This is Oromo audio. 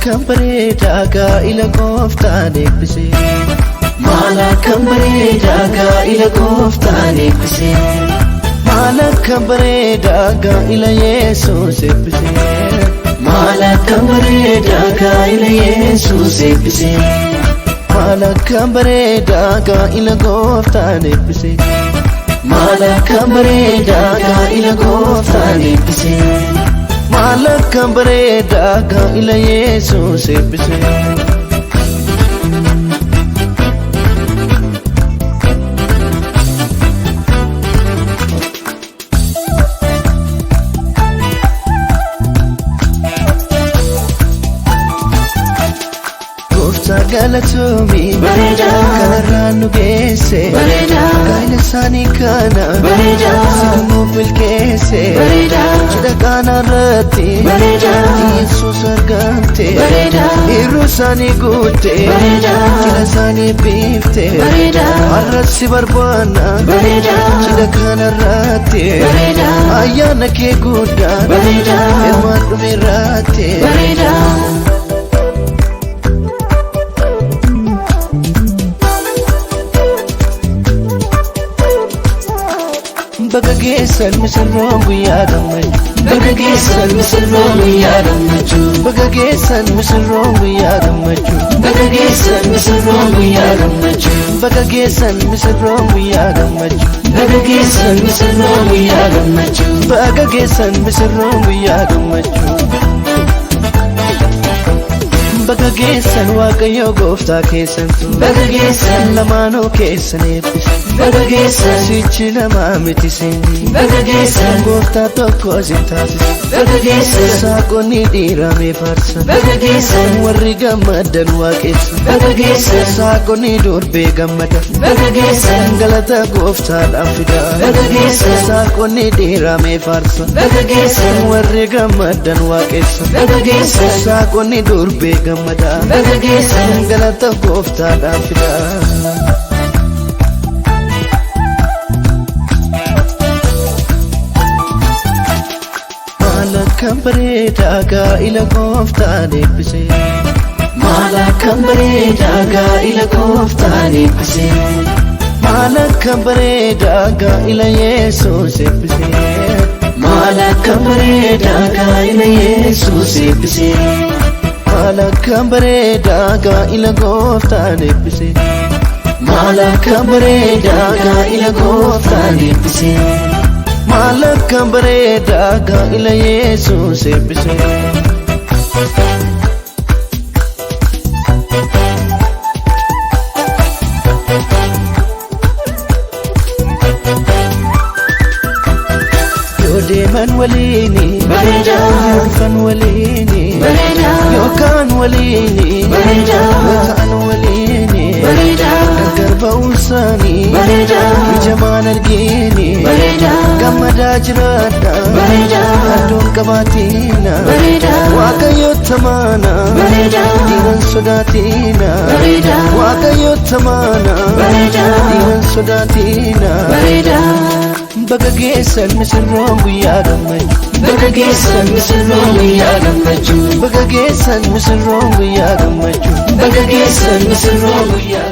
kan bareedaa gaa'ila gooftaan eebbise. Maala kan bareedaa gaa'ila gooftaan eebbise. Maala kan bareedaa gaa'ila Yesuus eebbise. Maala kan bareedaa gaa'ila Yesuus eebbise. Maala kan bareedaa gaa'ila gooftaan eebbise. Maala kan bareedaa gaa'ila gooftaan eebbise. Maala kan bareedaa gaa'ila Yesuus eebbise. Galatoomi kanarraan nu geesse gaa'ila isaanii kana sinuuf milkeesse cidha qaanaarratti Yesuus argamte hirruu isaanii guutte cidha isaanii biifte har'as si barbaanna cidha kanarratti ayyaana kee guddaan hirmaan dhumeerratti. Baga geessan misirroon guyyaa gammachuu. Baga geessan misirroon guyyaa gammachuu. Baga geessan misirroon guyyaa gammachuu. Baga geessan misirroon guyyaa gammachuu. Baga geessan misirroon guyyaa gammachuu. Baga geessan misirroon guyyaa gammachuu. Baga geessan misirroon guyyaa gammachuu. Baga geessan Waaqayyo gooftaa keessantu. Baga geessan lamaanuu keessan eebbise. Baga geessan sichi lamaa miti sinni. Baga geessan gooftaa tokko isin taasise. Baga geessan saaqonni dhiiramee faarsa. Baga geessan warri gammadan waaqessa. Baga geessan saaqonni durbee gammada. Baga geessan galata gooftaadhaaf fida. Baga geessan saaqonni dhiiramee faarsa. Baga geessan warri gammadan waaqessa. Baga geessan saaqonni durbee gammada. Baga geessan galata gooftaadhaaf fida. Maala kan bareedaa gaa'ila gooftaan eebbise. Maala kan bareedaa gaa'ila gooftaan eebbise. Maala kan bareedaa gaa'ila Yesuus eebbise. Maala kan bareedaa gaa'ila Yesuus eebbise. Maala kan bareedaa gaa'ila gooftaan eebbise. Maala kan bareedaa gaa'ila gooftaan eebbise. Maala kan bareedaa gaa'ila Yesuus eebbise. Yoo deeman waliini yoo dhufan waliini yookaan waliini yoo ta'an waliini gargar ba'uun isaanii ijamaan argini gammadaa jiraadha addoon qabaatiina Waaqayyo tamaana diinan sodaatiina Waaqayyo tamaana diinan sodaatiina. Baga geessan misirroon guyyaa gammachuu. Baga geessan misirroon guyyaa gammachuu. Baga geessan misirroon guyyaa gammachuu. Baga geessan misirroon guyyaa